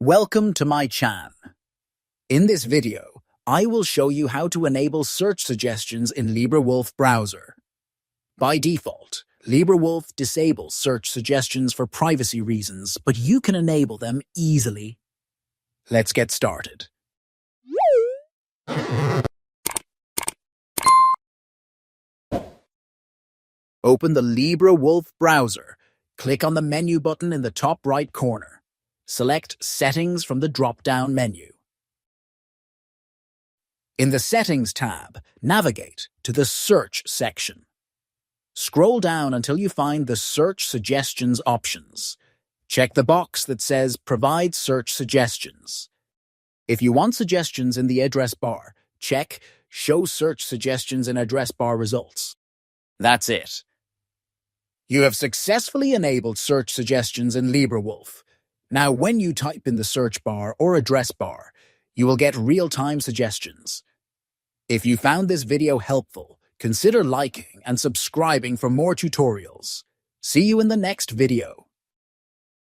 Welcome to my channel. In this video, I will show you how to enable search suggestions in LibreWolf Browser. By default, LibreWolf disables search suggestions for privacy reasons, but you can enable them easily. Let's get started. Open the LibreWolf Browser. Click on the menu button in the top right corner. Select Settings from the drop-down menu. In the Settings tab, navigate to the Search section. Scroll down until you find the Search Suggestions options. Check the box that says Provide Search Suggestions. If you want suggestions in the address bar, check Show Search Suggestions in Address Bar Results. That's it. You have successfully enabled search suggestions in LibreWolf. Now, when you type in the search bar or address bar, you will get real-time suggestions. If you found this video helpful, consider liking and subscribing for more tutorials. See you in the next video.